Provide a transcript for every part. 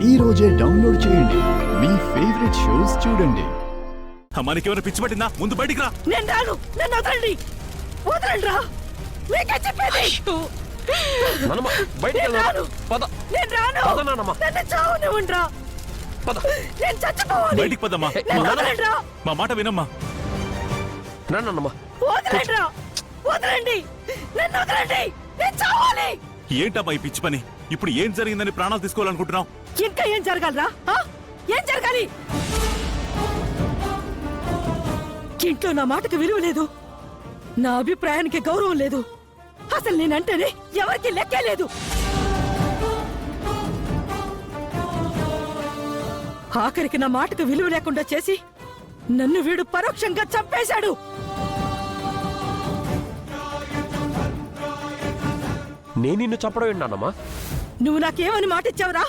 ఈ రోజే డౌన్లోడ్ చేయండి. మీ ఫేవరెట్ షోస్ చూడండి. మనకేమైనా పిచ్చి పట్టిందా? ముందు బయటికి రా. నేను రాను. నన్ను వదలండి. వదలండి రా. మీకే చెప్పేది. నానమ్మ బయటికి నేను రాను. పద. నేను రాను. పద నానమ్మ. నన్ను చావనివ్వండిరా. పద. నేను చచ్చిపోవాలి. బయటికి పదమ్మా. నన్ను వదలండి రా. మా మాట వినమ్మా. నానమ్మ వదలండి రా. వదలండి. నన్ను వదలండి. నేను చావాలి. ఏంటమ్మా ఈ పిచ్చి పని? ఇప్పుడు ఏం జరిగిందని ప్రాణాలు తీసుకోవాలనుకుంటున్నావు? ఇంకా ఏం జరగాలరా? ఏం జరగాలి? ఇంట్లో నా మాటకి విలువ లేదు, నా అభిప్రాయానికి గౌరవం లేదు. అసలు నేనంటేనే ఎవరికి లెక్కే లేదు. ఆఖరికి నా మాటకు విలువ లేకుండా చేసి నన్ను వీడు పరోక్షంగా చంపేశాడు. నేను నిన్ను చంపడం ఏంటి నానమ్మ? నువ్వు నాకేమని మాట ఇచ్చావురా?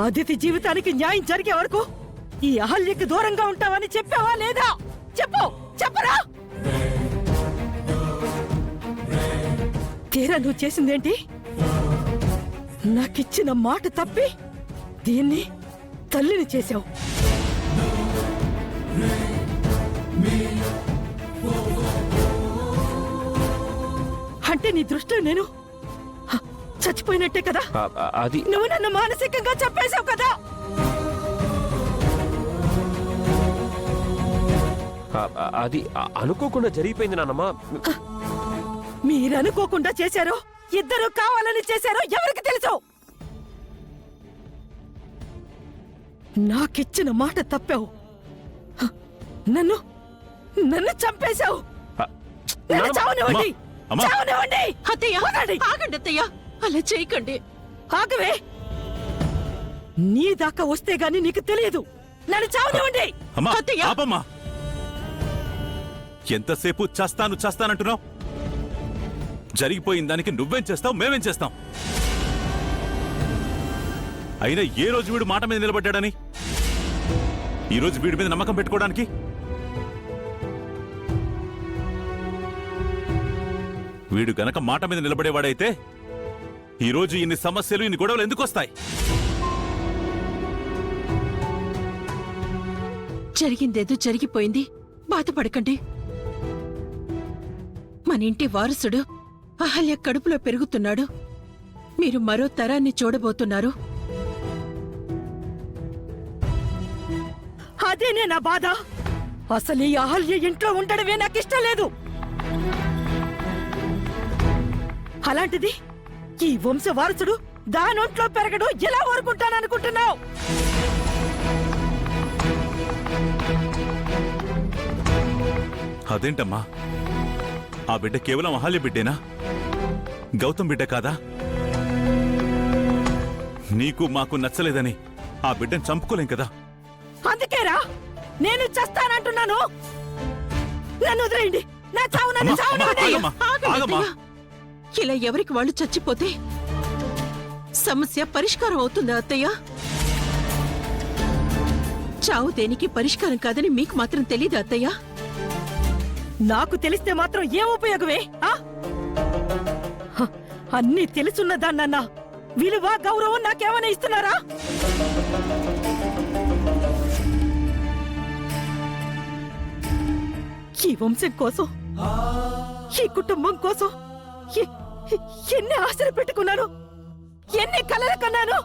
అదితి జీవితానికి న్యాయం జరిగే వరకు ఈ అహల్యకి దూరంగా ఉంటావని చెప్పావా లేదా? చెప్పు, చెప్పరా? తీరా నువ్వు చేసిందేంటి? నాకిచ్చిన మాట తప్పి దీన్ని తల్లిని చేశావు. అంటే నీ దృష్టిలో నేను చచ్చిపోయినట్టే కదా? అది నువ్వు నన్ను మానసికంగా చంపేశావు కదా? అది అనుకోకుండా జరిగిపోయింది నానమ్మ. మీరు అనుకోకుండా చేశారో ఇద్దరు కావాలని చేశారో ఎవరికి తెలుసు? నాకిచ్చిన మాట తప్పావు. నన్ను నన్ను చంపేశావు. నన్ను చావనివ్వండి. చావనివ్వండి. అత్తయ్య ఆగండి అత్తయ్య, అలా చేయకండి. ఆగవే. నీ దాకా వస్తే గాని నీకు తెలియదు. నన్ను చావనివ్వండి. అత్తయ్య. ఆపమ్మా. ఎంతసేపు చేస్తానంటున్నావు? జరిగిపోయిన దానికి నువ్వేం చేస్తావు, మేమేం చేస్తాం? అయినా ఏ రోజు వీడు మాట మీద నిలబడ్డాడని ఈ రోజు వీడి మీద నమ్మకం పెట్టుకోవడానికి? వీడు గనక మాట మీద నిలబడేవాడైతే ఈ రోజు ఇన్ని సమస్యలు, ఇన్ని గొడవలు ఎందుకు వస్తాయి? జరిగిందేదో జరిగిపోయింది, బాధపడకండి. మన ఇంటి వారసుడు అహల్య కడుపులో పెరుగుతున్నాడు. మీరు మరో తరాన్ని చూడబోతున్నారు. అదేనే నా బాధ. అసలు ఈ అహల్య ఇంట్లో ఉండడమే నాకు ఇష్టం లేదు. అలాంటిది ఈ వంశ వారసుడు దానొంట్లో పెరగడు ఎలా ఊరుకుంటాననుకుంటున్నావు? అదేంటమ్మా, ఆ బిడ్డ కేవలం అహల్య బిడ్డేనా? గౌతమ్ బిడ్డ కాదా? నీకు మాకు నచ్చలేదని ఆ బిడ్డను చంపుకోలేం కదా? అందుకేరా నేను చస్తానంటున్నాను. నన్ను వదిలేయండి. నా చావు నన్ను చావనివ్వండి. ఆగండి అత్తయ్య. ఇలా ఎవరికి వాళ్ళు చచ్చిపోతే సమస్య పరిష్కారం అవుతుందా అత్తయ్య? చావు దేనికి పరిష్కారం కాదని మీకు మాత్రం తెలీదా అత్తయ్య? నాకు తెలిస్తే మాత్రం ఏం ఉపయోగమే? అన్నీ తెలుసున్న దాన్నన్నా విలువ గౌరవం నాకేమైనా ఇస్తున్నారా? ఈ వంశం కోసం, ఈ కుటుంబం కోసం ఎన్ని ఆశలు పెట్టుకున్నాను, ఎన్ని కలలు కన్నాను.